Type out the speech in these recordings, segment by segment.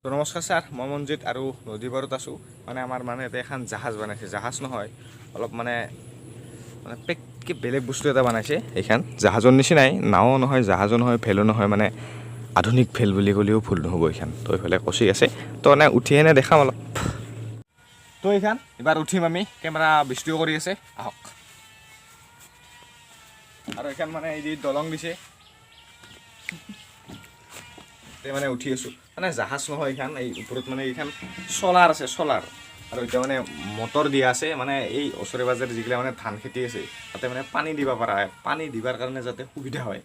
তো নমস্কাৰ ছাৰ, মই মঞ্জিত আৰু নদীপাৰত আছোঁ। মানে আমাৰ মানে ইয়াতে এখন জাহাজ বনাইছে, জাহাজ নহয় অলপ মানে পেককৈ বেলেগ বস্তু এটা বনাইছে। এইখন জাহাজৰ নিচিনাই, নাও নহয়, জাহাজো নহয়, ভেলো নহয়, মানে আধুনিক ভেল বুলি ক'লেও ভুল নহ'ব। এইখন তো এইফালে কচি আছে, তো মানে উঠি এনে দেখাম অলপ। তো এইখন এবাৰ উঠিম আমি, কেমেৰা ভিডিঅ' কৰি আছে, আহক। আৰু এইখন মানে এই দলং দিছে, মানে উঠি আছোঁ। মানে জাহাজ নহয় এইখন, এই ওপৰত মানে এইখন চলাৰ আছে, চলাৰ। আৰু এতিয়া মানে মটৰ দিয়া আছে, মানে এই ওচৰে পাজৰে যিগিলা মানে ধান খেতি আছে তাতে মানে পানী দিব পৰা হয়, পানী দিবৰ কাৰণে যাতে সুবিধা হয়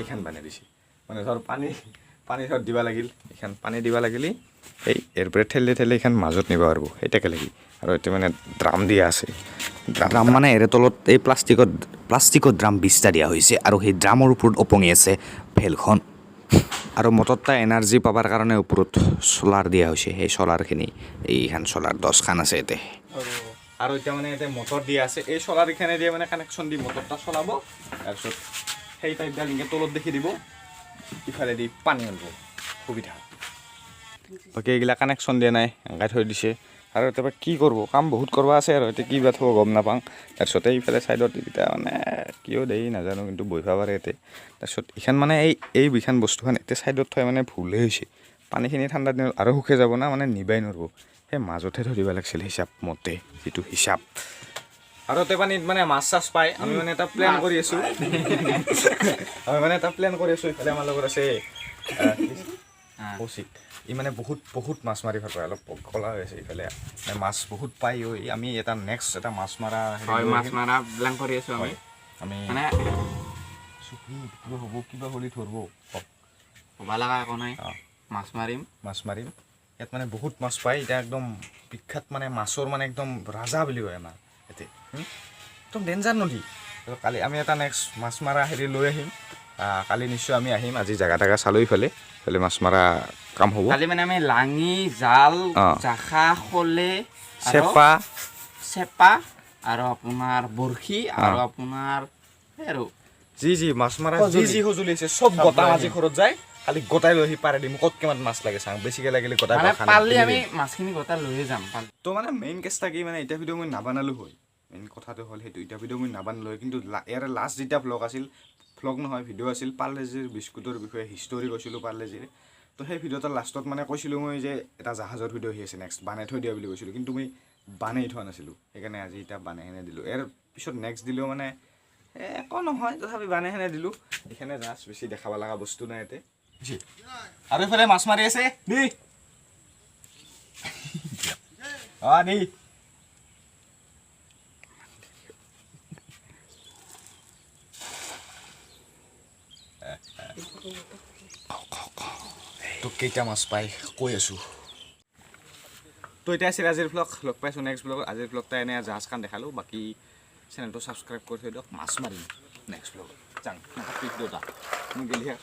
এইখন বনাই দিছে। মানে ধৰ পানী ধৰ দিব লাগিল, এইখন পানী দিব লাগিলে এই ইয়াৰ পৰা ঠেলি এইখন মাজত নিব পাৰিব, সেইটাকে লাগি। আৰু এতিয়া মানে ড্ৰাম দিয়া আছে, ড্ৰাম মানে এৰে তলত এই প্লাষ্টিকৰ ড্ৰাম 20টা দিয়া হৈছে আৰু সেই ড্ৰামৰ ওপৰত ওপঙি আছে ভেলখন। আৰু মটৰটা এনাৰ্জি পাবৰ কাৰণে ওপৰত চলাৰ দিয়া হৈছে। সেই চলাৰখিনি এইখান চলাৰ 10খান আছে ইয়াতে। আৰু এতিয়া মানে ইয়াতে মটৰ দিয়া আছে, এই চলাৰ এইখানে দিয়ে মানে কানেকশ্যন দি মটৰটা চলাব। তাৰপিছত সেই পাইপডাল এনেকৈ তলত দেখি দিব, ইফালে দি পানী আনিব, সুবিধা। বাকী এইগিলা কানেকশ্যন দিয়া নাই, এনেকৈ থৈ দিছে। আৰু এতিয়া কি কৰিব, কাম বহুত কৰিব আছে আৰু এতিয়া কি বা থ'ব গম নাপাওঁ। তাৰপিছতে এইফালে ছাইডত এতিয়া মানে কিয় দেই নাজানো, কিন্তু বহিব পাৰে ইয়াতে। তাৰপিছত এইখান মানে এইখান বস্তুখান এতিয়া ছাইডত থৈ মানে ভুলেই হৈছে। পানীখিনি ঠাণ্ডা দিনত আৰু শুকাই যাব না, মানে নিবাই নোৱাৰিব। সেই মাজতহে থৈ দিব লাগিছিল হিচাপ মতে, যিটো হিচাপ। আৰু এতিয়া পানীত মানে মাছ চাছ পায়, আমি মানে এটা প্লেন কৰি আছোঁ। ইফালে আমাৰ লগত আছে কৌশিক। ই মানে বহুত মাছ মাৰি ভাল পায়, অলপ কলা হৈ আছে ইফালে। মাছ বহুত পায়। আমি এটা নেক্সট এটা মাছ মাৰা প্লেন কৰি আছোঁ আমি মানে কিবা হ'লে ধৰিব ক'ব লগা একো নাই, মাছ মাৰিম। ইয়াত মানে বহুত মাছ পায়, এতিয়া একদম বিখ্যাত, মানে মাছৰ মানে একদম ৰাজা বুলি কয় আমাৰ ইয়াতে, একদম ডেঞ্জাৰ নদী। কালি আমি এটা নেক্সট মাছ মাৰা লৈ আহিম। কালি নিশ্চয় আমি আহিম, আজি জেগা চালোঁ ইফালে মাছ মাৰা কাম হ'ব। কালি মানে আমি লাঙি, জাল, জাখা, খলে, চেপা আৰু আপোনাৰ বৰশী আৰু আপোনাৰ আৰু যি মাছ মাৰা যি সঁজুলি আছে চব গোটা আজি ঘৰত যায়, খালি গোটাই লৈ আহি পাৰে দিম। ক'ত কিমান মাছ লাগে চাওঁ, বেছিকৈ লাগিলে গোটাই পাৰলি আমি মাছখিনি গোটাই লৈয়ে যাম। তো মানে মেইন কেছটা কি, মানে এতিয়া ভিডিঅ' মই নাবানালোঁ হয়, মেইন কথাটো হ'ল সেইটো। এতিয়া ভিডিঅ' মই নাবানালোঁ হয়, কিন্তু ইয়াৰ লাষ্ট যেতিয়া ভিডিঅ' আছিল পাৰ্লেজিৰ বিস্কুটৰ বিষয়ে হিষ্টৰী কৈছিলোঁ পাৰ্লেজিৰ। তো সেই ভিডিঅ'টোৰ লাষ্টত মানে কৈছিলোঁ মই যে এটা জাহাজৰ ভিডিঅ' আহি আছে নেক্সট, বানাই থৈ দিয়া বুলি কৈছিলোঁ, কিন্তু মই বানাই থোৱা নাছিলোঁ। সেইকাৰণে আজি এতিয়া বানাই কিনে দিলোঁ। ইয়াৰ পিছত নেক্সট দিলেও মানে একো নহয়, তথাপি বানাই কিনে দিলোঁ। এইখানে জাষ্ট বেছি দেখাব লগা বস্তু নাই ইয়াতে। আৰু এইফালে মাছ মাৰি আছে দি দি তোক কেইটা মাছ পাই কৈ আছোঁ। তো এতিয়া আছিল আজিৰ ভ্লগ, লগ পাইছোঁ নেক্সট ভ্লগত। আজিৰ ভ্লগটা এনে জাহাজখন দেখালোঁ, বাকী চেনেলটো ছাবস্ক্ৰাইব কৰি থৈ দিয়ক। মাছ মাৰিম নেক্সট ভ্লগত, যাওঁ মই গেলিহে